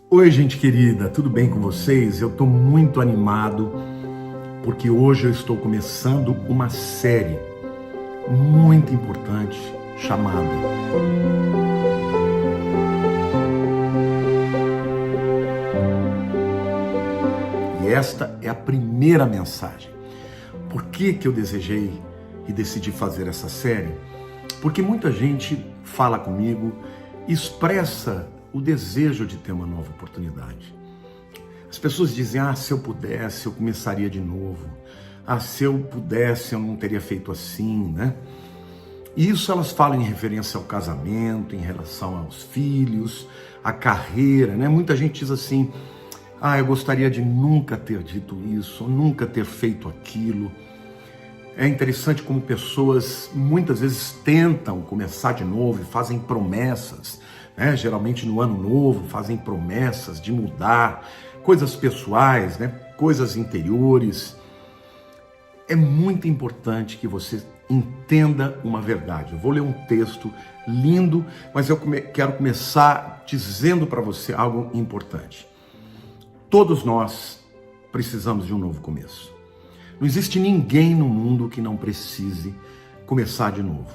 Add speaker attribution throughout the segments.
Speaker 1: Oi, gente querida, tudo bem com vocês? Eu estou muito animado porque hoje eu estou começando uma série muito importante chamada E esta é a primeira mensagem. Por que eu desejei e decidi fazer essa série? Porque muita gente fala comigo, expressa o desejo de ter uma nova oportunidade. As pessoas dizem, se eu pudesse, eu começaria de novo. Se eu pudesse, eu não teria feito assim, né? E isso elas falam em referência ao casamento, em relação aos filhos, à carreira, né? Muita gente diz assim, eu gostaria de nunca ter dito isso, nunca ter feito aquilo. É interessante como pessoas muitas vezes tentam começar de novo e fazem promessas, né? Geralmente no ano novo fazem promessas de mudar, coisas pessoais, né? Coisas interiores. É muito importante que você entenda uma verdade. Eu vou ler um texto lindo, mas eu quero começar dizendo para você algo importante. Todos nós precisamos de um novo começo. Não existe ninguém no mundo que não precise começar de novo.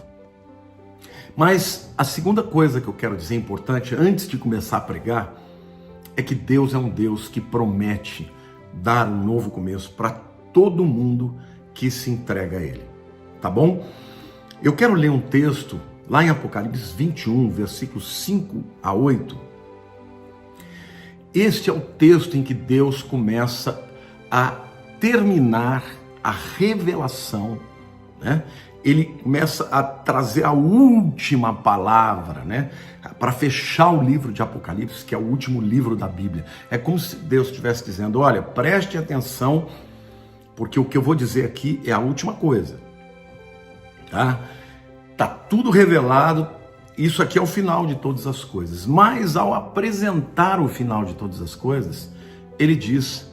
Speaker 1: Mas a segunda coisa que eu quero dizer importante, antes de começar a pregar, é que Deus é um Deus que promete dar um novo começo para todo mundo que se entrega a Ele. Tá bom? Eu quero ler um texto lá em Apocalipse 21, versículos 5 a 8. Este é o texto em que Deus começa a terminar a revelação, né? Ele começa a trazer a última palavra, né? Para fechar o livro de Apocalipse, que é o último livro da Bíblia. É como se Deus estivesse dizendo, olha, preste atenção, porque o que eu vou dizer aqui é a última coisa. Tá tudo revelado, isso aqui é o final de todas as coisas. Mas ao apresentar o final de todas as coisas, ele diz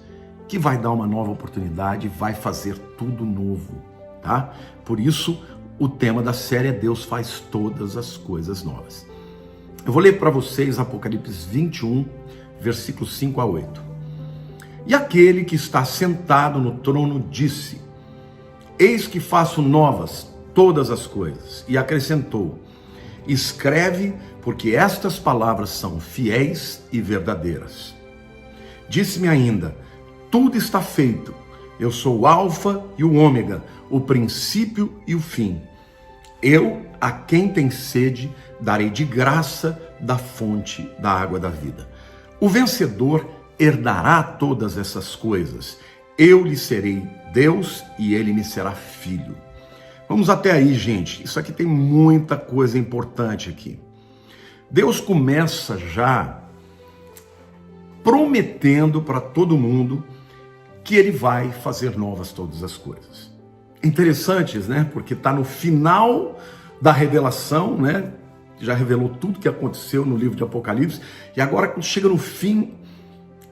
Speaker 1: que vai dar uma nova oportunidade, vai fazer tudo novo, tá? Por isso, o tema da série é Deus faz todas as coisas novas. Eu vou ler para vocês Apocalipse 21, versículos 5 a 8. E aquele que está sentado no trono disse, eis que faço novas todas as coisas. E acrescentou, escreve, porque estas palavras são fiéis e verdadeiras. Disse-me ainda, tudo está feito. Eu sou o Alfa e o Ômega, o princípio e o fim. Eu, a quem tem sede, darei de graça da fonte da água da vida. O vencedor herdará todas essas coisas. Eu lhe serei Deus e ele me será filho. Vamos até aí, gente. Isso aqui tem muita coisa importante aqui. Deus começa já prometendo para todo mundo que ele vai fazer novas todas as coisas. Interessantes, né? Porque está no final da revelação, né? Já revelou tudo que aconteceu no livro de Apocalipse. E agora, quando chega no fim,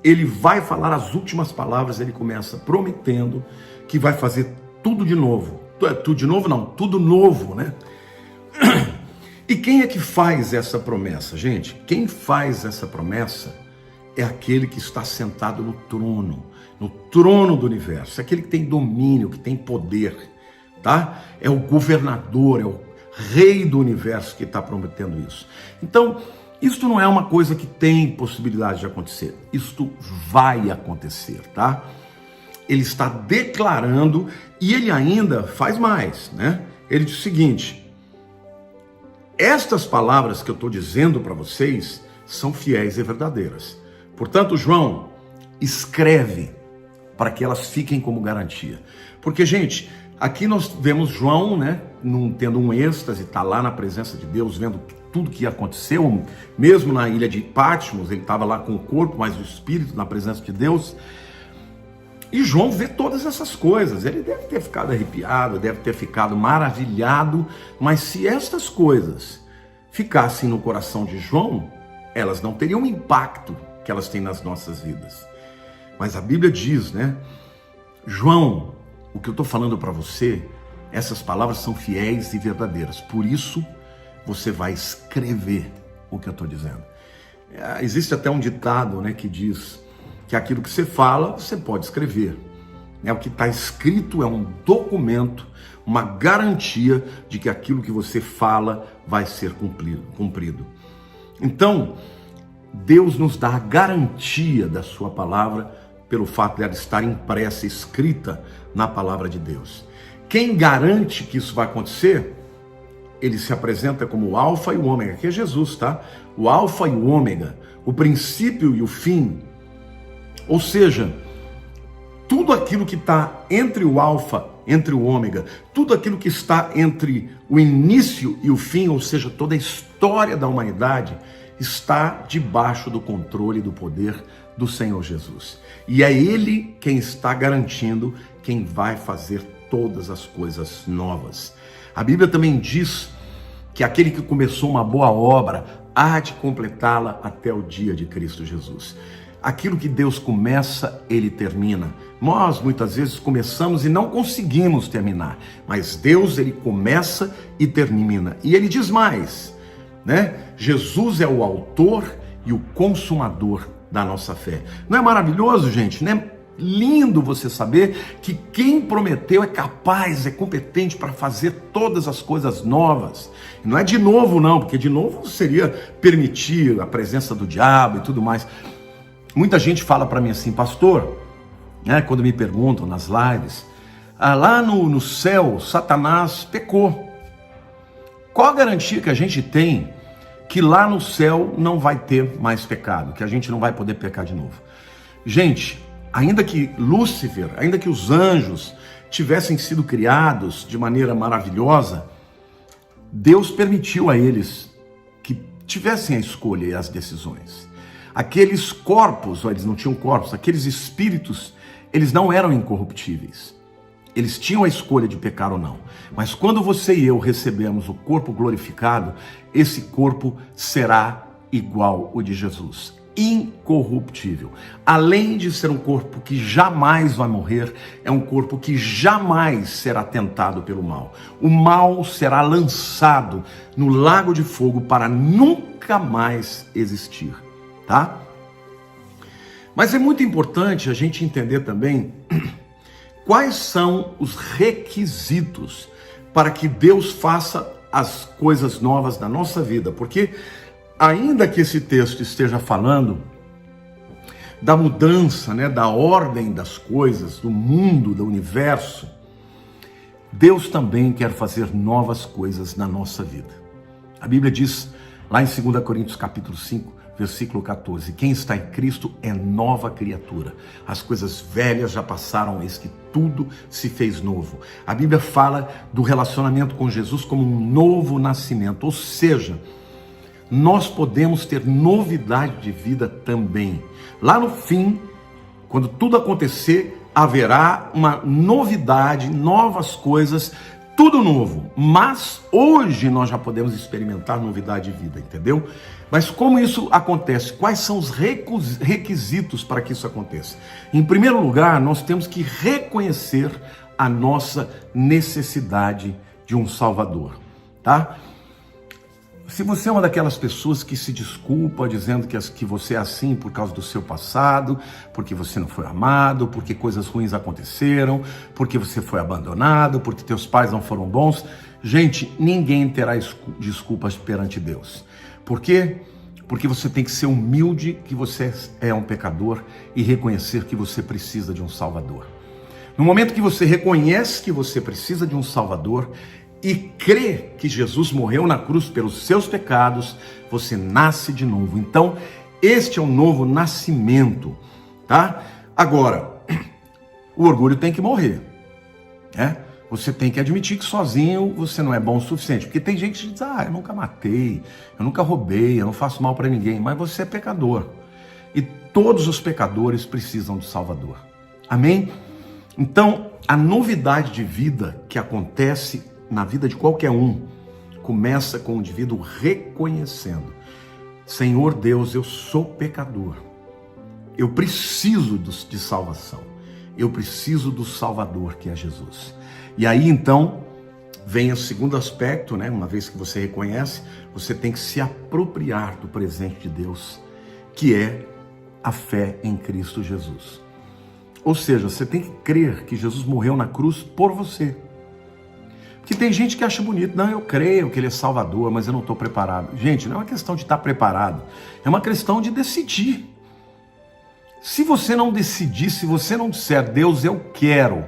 Speaker 1: ele vai falar as últimas palavras. Ele começa prometendo que vai fazer tudo de novo. Tudo de novo não, tudo novo, né? E quem é que faz essa promessa, gente? Quem faz essa promessa é aquele que está sentado no trono do universo, é aquele que tem domínio, que tem poder, tá? É o governador, é o rei do universo que está prometendo isso. Então, isto não é uma coisa que tem possibilidade de acontecer, isto vai acontecer, tá? Ele está declarando e ele ainda faz mais, né? Ele diz o seguinte, estas palavras que eu estou dizendo para vocês são fiéis e verdadeiras. Portanto, João, escreve para que elas fiquem como garantia. Porque, gente, aqui nós vemos João, né, tendo um êxtase, está lá na presença de Deus, vendo tudo que aconteceu, mesmo na ilha de Patmos, ele estava lá com o corpo, mas o espírito na presença de Deus. E João vê todas essas coisas, ele deve ter ficado arrepiado, deve ter ficado maravilhado, mas se estas coisas ficassem no coração de João, elas não teriam o impacto que elas têm nas nossas vidas. Mas a Bíblia diz, né? João, o que eu estou falando para você, essas palavras são fiéis e verdadeiras. Por isso, você vai escrever o que eu estou dizendo. Existe até um ditado, né, que diz que aquilo que você fala, você pode escrever. O que está escrito é um documento, uma garantia de que aquilo que você fala vai ser cumprido. Então, Deus nos dá a garantia da sua palavra pelo fato de ela estar impressa, escrita na palavra de Deus. Quem garante que isso vai acontecer? Ele se apresenta como o alfa e o ômega, que é Jesus, tá? O alfa e o ômega, o princípio e o fim. Ou seja, tudo aquilo que está entre o alfa, entre o ômega, tudo aquilo que está entre o início e o fim, ou seja, toda a história da humanidade, está debaixo do controle e do poder do Senhor Jesus. E é Ele quem está garantindo quem vai fazer todas as coisas novas. A Bíblia também diz que aquele que começou uma boa obra há de completá-la até o dia de Cristo Jesus. Aquilo que Deus começa, Ele termina. Nós muitas vezes começamos e não conseguimos terminar, mas Deus, Ele começa e termina. E Ele diz mais, né? Jesus é o autor e o consumador da nossa fé. Não é maravilhoso, gente? Não é lindo você saber que quem prometeu é capaz, é competente para fazer todas as coisas novas? Não é de novo não, porque de novo seria permitir a presença do diabo e tudo mais. Muita gente fala para mim assim, pastor, né, quando me perguntam nas lives, lá no céu Satanás pecou. Qual a garantia que a gente tem que lá no céu não vai ter mais pecado, que a gente não vai poder pecar de novo? Gente, ainda que Lúcifer, ainda que os anjos tivessem sido criados de maneira maravilhosa, Deus permitiu a eles que tivessem a escolha e as decisões. Aqueles corpos, eles não tinham corpos, aqueles espíritos, eles não eram incorruptíveis. Eles tinham a escolha de pecar ou não. Mas quando você e eu recebemos o corpo glorificado, esse corpo será igual ao de Jesus, incorruptível. Além de ser um corpo que jamais vai morrer, é um corpo que jamais será tentado pelo mal. O mal será lançado no lago de fogo para nunca mais existir, tá? Mas é muito importante a gente entender também quais são os requisitos para que Deus faça as coisas novas na nossa vida, porque ainda que esse texto esteja falando da mudança, né, da ordem das coisas, do mundo, do universo, Deus também quer fazer novas coisas na nossa vida. A Bíblia diz lá em 2 Coríntios capítulo 5, versículo 14, quem está em Cristo é nova criatura. As coisas velhas já passaram, eis que tudo se fez novo. A Bíblia fala do relacionamento com Jesus como um novo nascimento, ou seja, nós podemos ter novidade de vida também. Lá no fim, quando tudo acontecer, haverá uma novidade, novas coisas, tudo novo. Mas hoje nós já podemos experimentar novidade de vida, entendeu? Mas como isso acontece? Quais são os requisitos para que isso aconteça? Em primeiro lugar, nós temos que reconhecer a nossa necessidade de um Salvador, tá? Se você é uma daquelas pessoas que se desculpa dizendo que você é assim por causa do seu passado, porque você não foi amado, porque coisas ruins aconteceram, porque você foi abandonado, porque teus pais não foram bons, gente, ninguém terá desculpas perante Deus. Por quê? Porque você tem que ser humilde, que você é um pecador e reconhecer que você precisa de um Salvador. No momento que você reconhece que você precisa de um Salvador e crê que Jesus morreu na cruz pelos seus pecados, você nasce de novo. Então, este é um novo nascimento, tá? Agora, o orgulho tem que morrer, né? Você tem que admitir que sozinho você não é bom o suficiente. Porque tem gente que diz, eu nunca matei, eu nunca roubei, eu não faço mal para ninguém. Mas você é pecador. E todos os pecadores precisam de Salvador. Amém? Então, a novidade de vida que acontece na vida de qualquer um começa com o indivíduo reconhecendo: Senhor Deus, eu sou pecador. Eu preciso de salvação. Eu preciso do Salvador, que é Jesus. E aí, então, vem o segundo aspecto, né? Uma vez que você reconhece, você tem que se apropriar do presente de Deus que é a fé em Cristo Jesus. Ou seja, você tem que crer que Jesus morreu na cruz por você. Porque tem gente que acha bonito, não, eu creio que ele é Salvador, mas eu não estou preparado. Gente, não é uma questão de estar preparado, é uma questão de decidir. Se você não decidir, se você não disser, Deus, eu quero,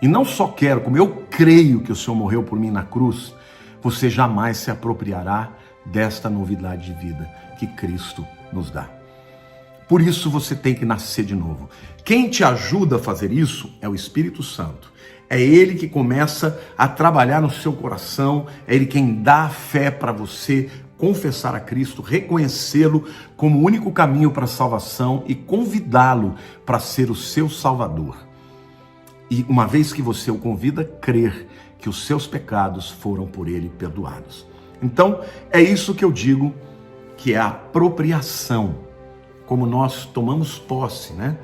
Speaker 1: e não só quero, como eu creio que o Senhor morreu por mim na cruz, você jamais se apropriará desta novidade de vida que Cristo nos dá. Por isso você tem que nascer de novo. Quem te ajuda a fazer isso é o Espírito Santo. É Ele que começa a trabalhar no seu coração, é Ele quem dá a fé para você confessar a Cristo, reconhecê-lo como o único caminho para a salvação e convidá-lo para ser o seu Salvador. E uma vez que você o convida, crer que os seus pecados foram por Ele perdoados. Então, é isso que eu digo que é a apropriação, como nós tomamos posse, né?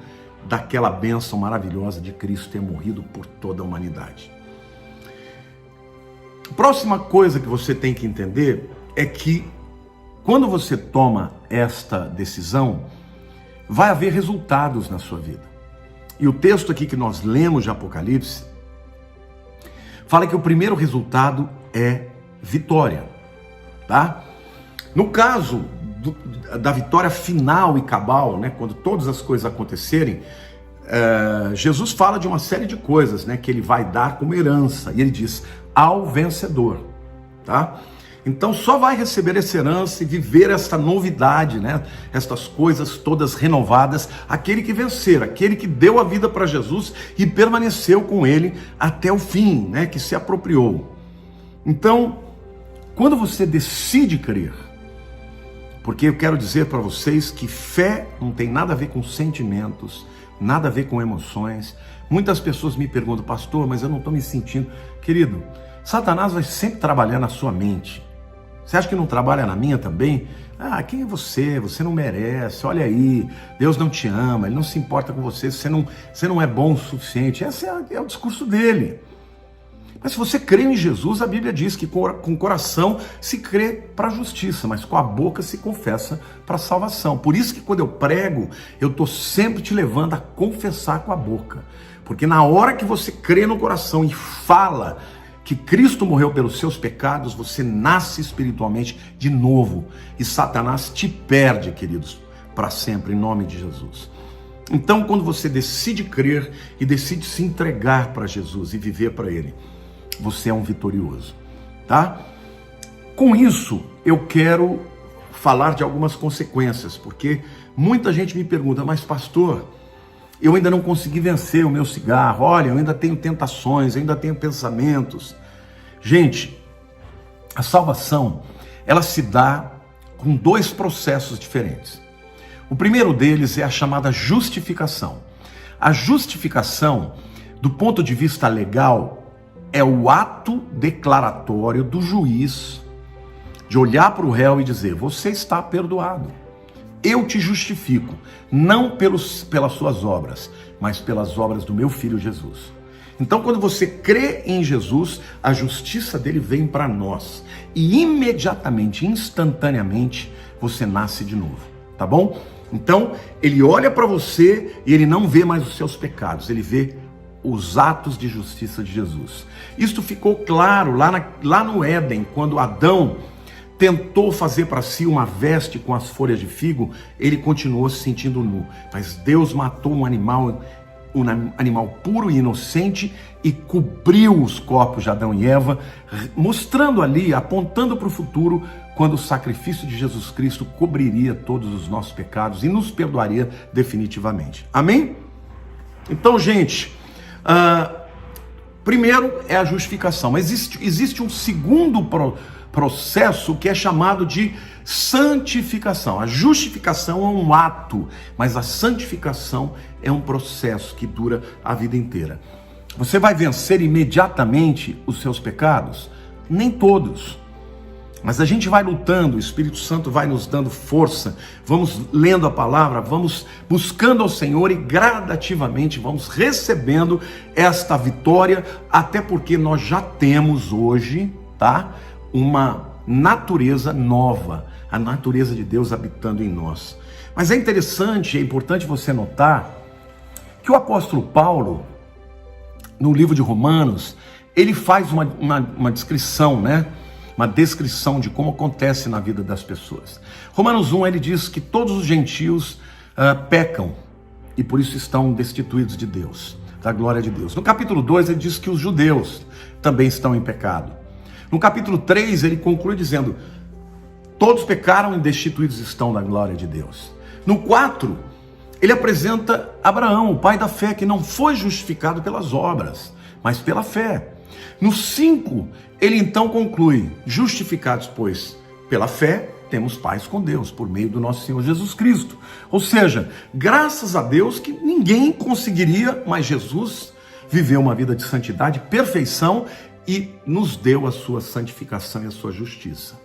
Speaker 1: Daquela bênção maravilhosa de Cristo ter morrido por toda a humanidade. A próxima coisa que você tem que entender é que quando você toma esta decisão, vai haver resultados na sua vida. E o texto aqui que nós lemos de Apocalipse fala que o primeiro resultado é vitória, tá? No caso da vitória final e cabal, né, quando todas as coisas acontecerem, Jesus fala de uma série de coisas, né, que ele vai dar como herança, e ele diz, ao vencedor, tá? Então só vai receber essa herança e viver esta novidade, né, estas coisas todas renovadas, aquele que vencer, aquele que deu a vida para Jesus e permaneceu com ele até o fim, né, que se apropriou. Então, quando você decide crer, porque eu quero dizer para vocês que fé não tem nada a ver com sentimentos, nada a ver com emoções. Muitas pessoas me perguntam, pastor, mas eu não estou me sentindo. Querido, Satanás vai sempre trabalhar na sua mente. Você acha que não trabalha na minha também? Ah, quem é você? Você não merece, olha aí, Deus não te ama, Ele não se importa com você, você não é bom o suficiente. Esse é o discurso dele. Mas se você crê em Jesus, a Bíblia diz que com o coração se crê para a justiça, mas com a boca se confessa para a salvação. Por isso que quando eu prego, eu estou sempre te levando a confessar com a boca. Porque na hora que você crê no coração e fala que Cristo morreu pelos seus pecados, você nasce espiritualmente de novo. E Satanás te perde, queridos, para sempre, em nome de Jesus. Então, quando você decide crer e decide se entregar para Jesus e viver para Ele, você é um vitorioso, tá? Com isso, eu quero falar de algumas consequências, porque muita gente me pergunta, mas pastor, eu ainda não consegui vencer o meu cigarro, olha, eu ainda tenho tentações, eu ainda tenho pensamentos. Gente, a salvação, ela se dá com dois processos diferentes. O primeiro deles é a chamada justificação. A justificação, do ponto de vista legal, é o ato declaratório do juiz de olhar para o réu e dizer, você está perdoado. Eu te justifico, não pelas suas obras, mas pelas obras do meu Filho Jesus. Então, quando você crê em Jesus, a justiça dele vem para nós. E imediatamente, instantaneamente, você nasce de novo, tá bom? Então, ele olha para você e ele não vê mais os seus pecados, ele vê os atos de justiça de Jesus. Isto ficou claro lá no Éden, quando Adão tentou fazer para si uma veste com as folhas de figo, ele continuou se sentindo nu. Mas Deus matou um animal puro e inocente e cobriu os corpos de Adão e Eva, mostrando ali, apontando para o futuro, quando o sacrifício de Jesus Cristo cobriria todos os nossos pecados e nos perdoaria definitivamente. Amém? Então, gente, primeiro é a justificação, mas existe um segundo processo que é chamado de santificação. A justificação é um ato, mas a santificação é um processo que dura a vida inteira. Você vai vencer imediatamente os seus pecados? Nem todos. Mas a gente vai lutando, o Espírito Santo vai nos dando força, vamos lendo a palavra, vamos buscando ao Senhor e gradativamente vamos recebendo esta vitória, até porque nós já temos hoje, tá, uma natureza nova, a natureza de Deus habitando em nós. Mas é interessante, é importante você notar que o apóstolo Paulo, no livro de Romanos, ele faz uma descrição, né? Uma descrição de como acontece na vida das pessoas. Romanos 1, ele diz que todos os gentios pecam e por isso estão destituídos de Deus, da glória de Deus. No capítulo 2, ele diz que os judeus também estão em pecado. No capítulo 3, ele conclui dizendo: todos pecaram e destituídos estão da glória de Deus. No 4, ele apresenta Abraão, o pai da fé, que não foi justificado pelas obras, mas pela fé. No 5, ele então conclui: justificados, pois, pela fé, temos paz com Deus, por meio do nosso Senhor Jesus Cristo. Ou seja, graças a Deus que ninguém conseguiria, mas Jesus viveu uma vida de santidade, perfeição, e nos deu a sua santificação e a sua justiça.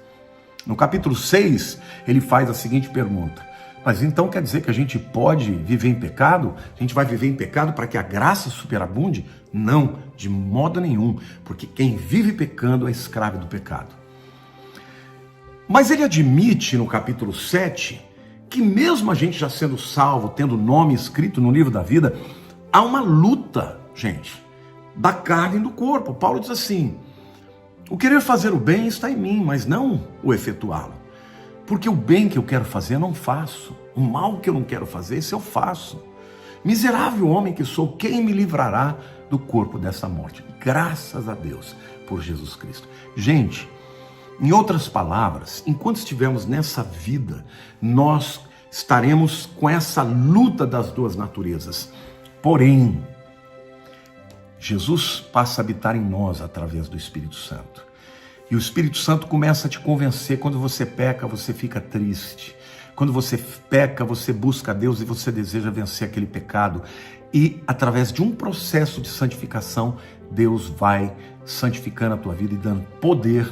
Speaker 1: No capítulo 6, ele faz a seguinte pergunta: mas então quer dizer que a gente pode viver em pecado? A gente vai viver em pecado para que a graça superabunde? Não, de modo nenhum, porque quem vive pecando é escravo do pecado. Mas ele admite no capítulo 7 que mesmo a gente já sendo salvo, tendo nome escrito no livro da vida, há uma luta, gente, da carne e do corpo. Paulo diz assim: o querer fazer o bem está em mim, mas não o efetuá-lo. Porque o bem que eu quero fazer eu não faço, o mal que eu não quero fazer, esse eu faço. Miserável homem que sou, quem me livrará do corpo dessa morte? Graças a Deus por Jesus Cristo. Gente, em outras palavras, enquanto estivermos nessa vida, nós estaremos com essa luta das duas naturezas. Porém, Jesus passa a habitar em nós através do Espírito Santo. E o Espírito Santo começa a te convencer. Quando você peca, você fica triste. Quando você peca, você busca a Deus e você deseja vencer aquele pecado. E através de um processo de santificação, Deus vai santificando a tua vida e dando poder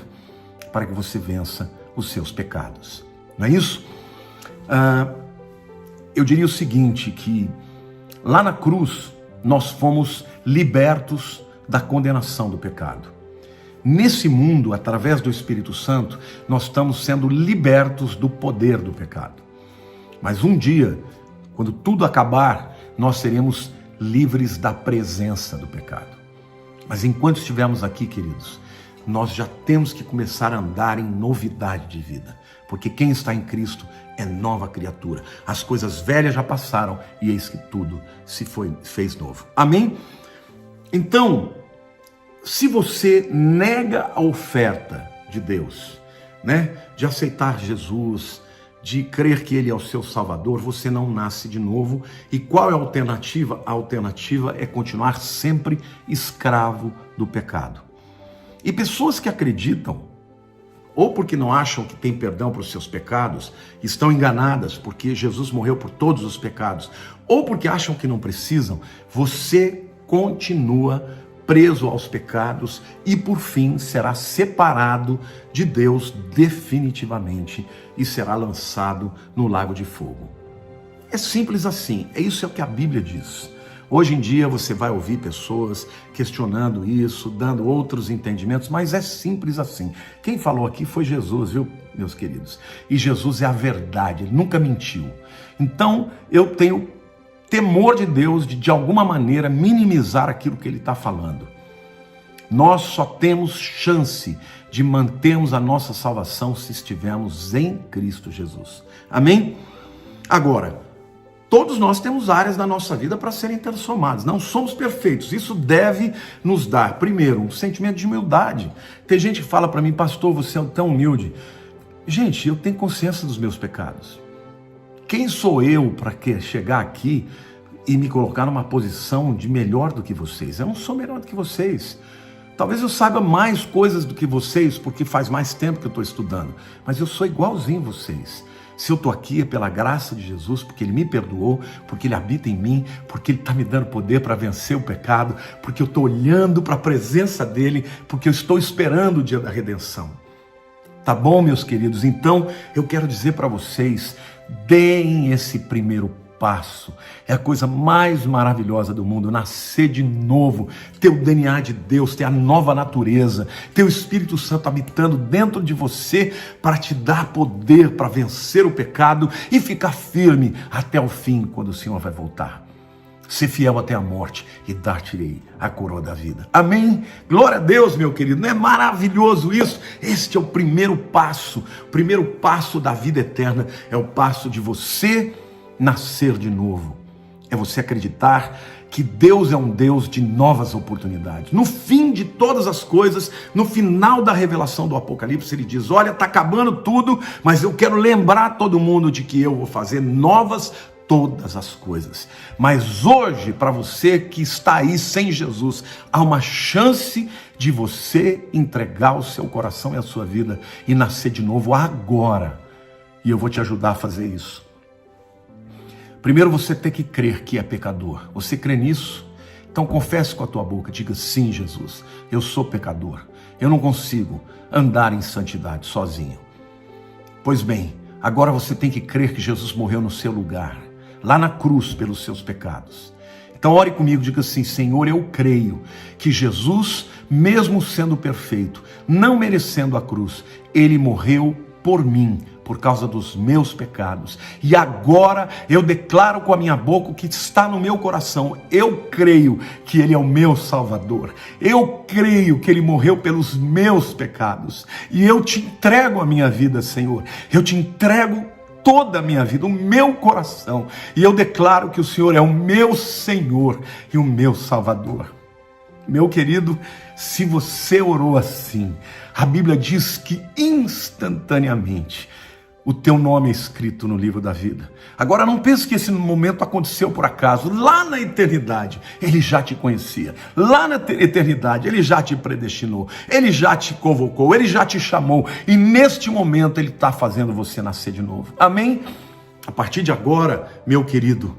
Speaker 1: para que você vença os seus pecados. Não é isso? Eu diria o seguinte, que lá na cruz nós fomos libertos da condenação do pecado. Nesse mundo, através do Espírito Santo, nós estamos sendo libertos do poder do pecado. Mas um dia, quando tudo acabar, nós seremos livres da presença do pecado. Mas enquanto estivermos aqui, queridos, nós já temos que começar a andar em novidade de vida. Porque quem está em Cristo é nova criatura. As coisas velhas já passaram e eis que tudo fez novo. Amém? Então, se você nega a oferta de Deus, né, de aceitar Jesus, de crer que Ele é o seu Salvador, você não nasce de novo. E qual é a alternativa? A alternativa é continuar sempre escravo do pecado. E pessoas que acreditam, ou porque não acham que tem perdão para os seus pecados, estão enganadas porque Jesus morreu por todos os pecados, ou porque acham que não precisam, você continua preso aos pecados e por fim será separado de Deus definitivamente e será lançado no lago de fogo. É simples assim, é isso que a Bíblia diz. Hoje em dia você vai ouvir pessoas questionando isso, dando outros entendimentos, mas é simples assim. Quem falou aqui foi Jesus, viu, meus queridos? E Jesus é a verdade, ele nunca mentiu. Então eu tenho temor de Deus de alguma maneira minimizar aquilo que ele está falando. Nós só temos chance de mantermos a nossa salvação se estivermos em Cristo Jesus. Amém? Agora, todos nós temos áreas da nossa vida para serem transformadas. Não somos perfeitos. Isso deve nos dar, primeiro, um sentimento de humildade. Tem gente que fala para mim: pastor, você é tão humilde. Gente, eu tenho consciência dos meus pecados. Quem sou eu para chegar aqui e me colocar numa posição de melhor do que vocês? Eu não sou melhor do que vocês. Talvez eu saiba mais coisas do que vocês, porque faz mais tempo que eu estou estudando. Mas eu sou igualzinho vocês. Se eu estou aqui é pela graça de Jesus, porque Ele me perdoou, porque Ele habita em mim, porque Ele está me dando poder para vencer o pecado, porque eu estou olhando para a presença dEle, porque eu estou esperando o dia da redenção. Tá bom, meus queridos? Então, eu quero dizer para vocês, deem esse primeiro passo. É a coisa mais maravilhosa do mundo, nascer de novo, ter o DNA de Deus, ter a nova natureza, ter o Espírito Santo habitando dentro de você para te dar poder para vencer o pecado e ficar firme até o fim, quando o Senhor vai voltar. Ser fiel até a morte e dar-te-ei a coroa da vida. Amém? Glória a Deus, meu querido. Não é maravilhoso isso? Este é o primeiro passo. O primeiro passo da vida eterna é o passo de você nascer de novo. É você acreditar que Deus é um Deus de novas oportunidades. No fim de todas as coisas, no final da revelação do Apocalipse, ele diz: olha, está acabando tudo, mas eu quero lembrar todo mundo de que eu vou fazer novas todas as coisas. Mas hoje, para você que está aí sem Jesus, há uma chance de você entregar o seu coração e a sua vida e nascer de novo agora. E eu vou te ajudar a fazer isso. Primeiro você tem que crer que é pecador. Você crê nisso? Então confesse com a tua boca, diga: sim, Jesus, eu sou pecador. Eu não consigo andar em santidade sozinho. Pois bem, agora você tem que crer que Jesus morreu no seu lugar, lá na cruz, pelos seus pecados. Então ore comigo, diga assim: Senhor, eu creio que Jesus, mesmo sendo perfeito, não merecendo a cruz, ele morreu por mim, por causa dos meus pecados. E agora eu declaro com a minha boca o que está no meu coração. Eu creio que ele é o meu Salvador. Eu creio que ele morreu pelos meus pecados. E eu te entrego a minha vida, Senhor. Eu te entrego toda a minha vida, o meu coração, e eu declaro que o Senhor é o meu Senhor e o meu Salvador. Meu querido, se você orou assim, a Bíblia diz que instantaneamente o teu nome é escrito no livro da vida. Agora não pense que esse momento aconteceu por acaso. Lá na eternidade, ele já te conhecia. Lá na eternidade, ele já te predestinou. Ele já te convocou, ele já te chamou. E neste momento, ele está fazendo você nascer de novo. Amém? A partir de agora, meu querido,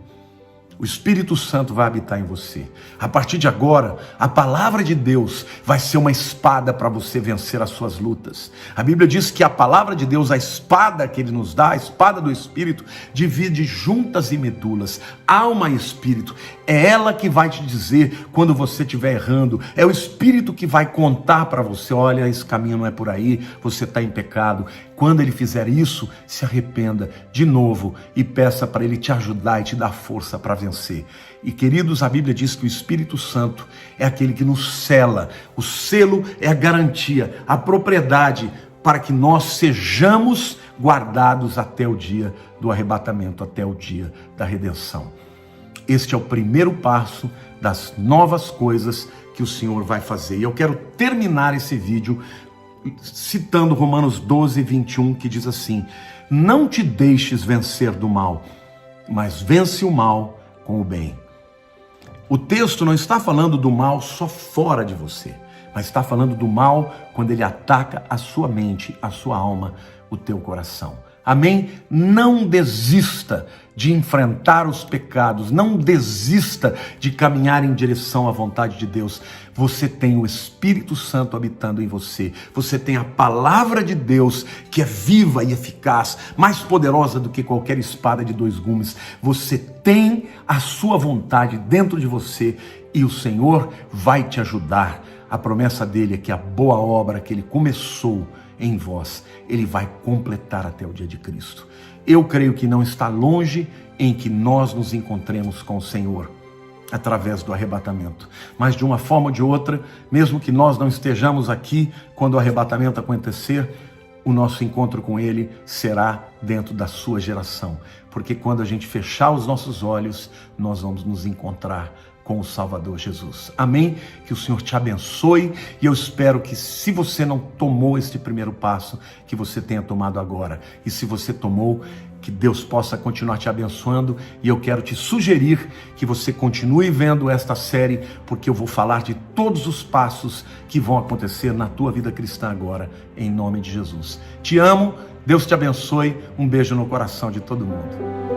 Speaker 1: o Espírito Santo vai habitar em você. A partir de agora, a palavra de Deus vai ser uma espada para você vencer as suas lutas. A Bíblia diz que a palavra de Deus, a espada que ele nos dá, a espada do Espírito, divide juntas e medulas, alma e espírito. É ela que vai te dizer quando você estiver errando. É o Espírito que vai contar para você: olha, esse caminho não é por aí, você está em pecado. Quando ele fizer isso, se arrependa de novo e peça para ele te ajudar e te dar força para vencer. E queridos, a Bíblia diz que o Espírito Santo é aquele que nos sela. O selo é a garantia, a propriedade para que nós sejamos guardados até o dia do arrebatamento, até o dia da redenção. Este é o primeiro passo das novas coisas que o Senhor vai fazer. E eu quero terminar esse vídeo citando Romanos 12, 21, que diz assim: não te deixes vencer do mal, mas vence o mal com o bem. O texto não está falando do mal só fora de você, mas está falando do mal quando ele ataca a sua mente, a sua alma, o teu coração. Amém? Não desista de enfrentar os pecados, não desista de caminhar em direção à vontade de Deus. Você tem o Espírito Santo habitando em você, você tem a palavra de Deus que é viva e eficaz, mais poderosa do que qualquer espada de dois gumes. Você tem a sua vontade dentro de você e o Senhor vai te ajudar. A promessa dele é que a boa obra que ele começou em vós, ele vai completar até o dia de Cristo. Eu creio que não está longe em que nós nos encontremos com o Senhor através do arrebatamento. Mas de uma forma ou de outra, mesmo que nós não estejamos aqui quando o arrebatamento acontecer, o nosso encontro com ele será dentro da sua geração. Porque quando a gente fechar os nossos olhos, nós vamos nos encontrar com o Salvador Jesus. Amém? Que o Senhor te abençoe e eu espero que, se você não tomou este primeiro passo, que você tenha tomado agora. E se você tomou, que Deus possa continuar te abençoando. E eu quero te sugerir que você continue vendo esta série, porque eu vou falar de todos os passos que vão acontecer na tua vida cristã agora, em nome de Jesus. Te amo, Deus te abençoe, um beijo no coração de todo mundo.